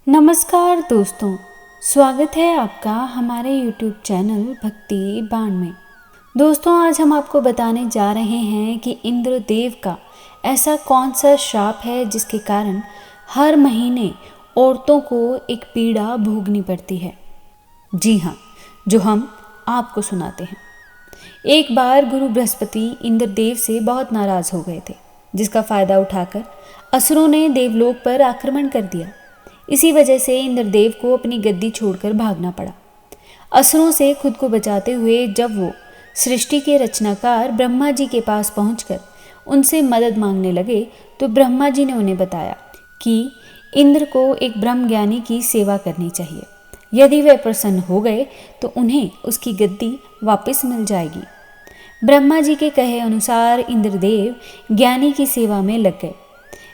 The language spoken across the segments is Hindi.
नमस्कार दोस्तों, स्वागत है आपका हमारे YouTube चैनल भक्ति बाण में। दोस्तों, आज हम आपको बताने जा रहे हैं कि इंद्रदेव का ऐसा कौन सा श्राप है जिसके कारण हर महीने औरतों को एक पीड़ा भोगनी पड़ती है। जी हाँ, जो हम आपको सुनाते हैं। एक बार गुरु बृहस्पति इंद्रदेव से बहुत नाराज़ हो गए थे, जिसका फ़ायदा उठाकर असुरों ने देवलोक पर आक्रमण कर दिया। इसी वजह से इंद्रदेव को अपनी गद्दी छोड़कर भागना पड़ा। असुरों से खुद को बचाते हुए जब वो सृष्टि के रचनाकार ब्रह्मा जी के पास पहुंचकर उनसे मदद मांगने लगे तो ब्रह्मा जी ने उन्हें बताया कि इंद्र को एक ब्रह्मज्ञानी की सेवा करनी चाहिए। यदि वे प्रसन्न हो गए तो उन्हें उसकी गद्दी वापस मिल जाएगी। ब्रह्मा जी के कहे अनुसार इंद्रदेव ज्ञानी की सेवा में लग गए।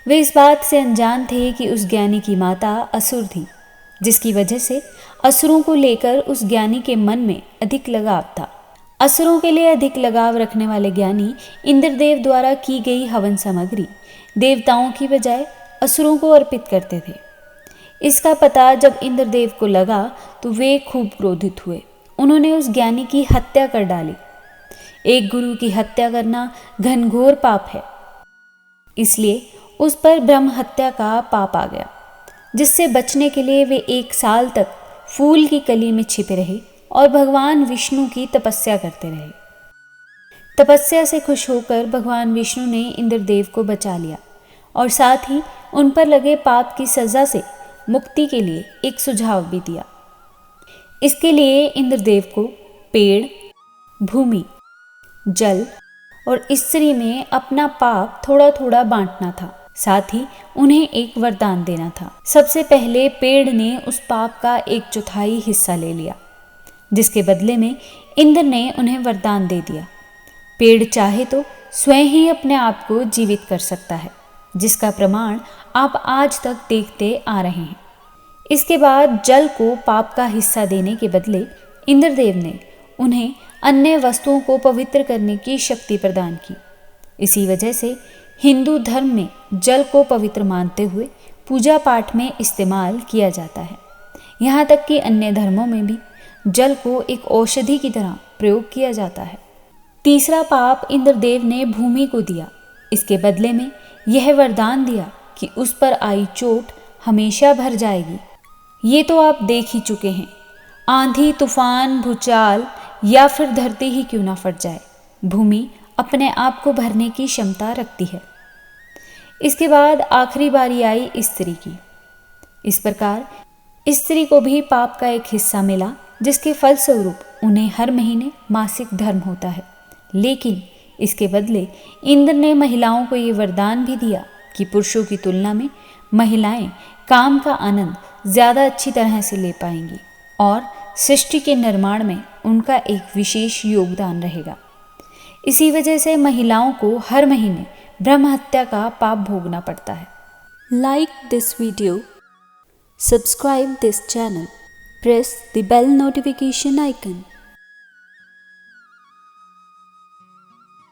वे इस बात से अनजान थे कि उस ज्ञानी की माता असुर थी, जिसकी वजह से असुरों को लेकर उस ज्ञानी के मन में अधिक लगाव था। असुरों के लिए अधिक लगाव रखने वाले ज्ञानी इंद्रदेव द्वारा की गई हवन सामग्री देवताओं की बजाय असुरों को अर्पित करते थे। इसका पता जब इंद्रदेव को लगा तो वे खूब क्रोधित हुए। उन्होंने उस ज्ञानी की हत्या कर डाली। एक गुरु की हत्या करना घनघोर पाप है, इसलिए उस पर ब्रह्म हत्या का पाप आ गया, जिससे बचने के लिए वे 1 साल तक फूल की कली में छिपे रहे और भगवान विष्णु की तपस्या करते रहे। तपस्या से खुश होकर भगवान विष्णु ने इंद्रदेव को बचा लिया और साथ ही उन पर लगे पाप की सज़ा से मुक्ति के लिए एक सुझाव भी दिया। इसके लिए इंद्रदेव को पेड़, भूमि, जल और स्त्री में अपना पाप थोड़ा थोड़ा बांटना था। साथ ही उन्हें एक वरदान देना था। सबसे पहले पेड़ ने उस पाप का 1/4 हिस्सा ले लिया, जिसके बदले में इंद्र ने उन्हें वरदान दे दिया। पेड़ चाहे तो स्वयं ही अपने आप को जीवित कर सकता है, जिसका प्रमाण आप आज तक देखते आ रहे हैं। इसके बाद जल को पाप का हिस्सा देने के बदले इंद्रदेव ने उन्हें अन्य वस्तुओं को पवित्र करने की शक्ति प्रदान की। इसी वजह से हिंदू धर्म में जल को पवित्र मानते हुए पूजा पाठ में इस्तेमाल किया जाता है। यहाँ तक कि अन्य धर्मों में भी जल को एक औषधि की तरह प्रयोग किया जाता है। तीसरा पाप इंद्रदेव ने भूमि को दिया। इसके बदले में यह वरदान दिया कि उस पर आई चोट हमेशा भर जाएगी। ये तो आप देख ही चुके हैं। आंधी, तूफान, भूचाल या फिर धरती ही क्यों ना फट जाए, भूमि अपने आप को भरने की क्षमता रखती है। इसके बाद आखिरी बारी आई स्त्री की। इस प्रकार स्त्री को भी पाप का एक हिस्सा मिला, जिसके फलस्वरूप उन्हें हर महीने मासिक धर्म होता है। लेकिन इसके बदले इंद्र ने महिलाओं को ये वरदान भी दिया कि पुरुषों की तुलना में महिलाएं काम का आनंद ज़्यादा अच्छी तरह से ले पाएंगी और सृष्टि के निर्माण में उनका एक विशेष योगदान रहेगा। इसी वजह से महिलाओं को हर महीने ब्रह्म हत्या का पाप भोगना पड़ता है। Like this video, subscribe this channel, press the bell notification icon.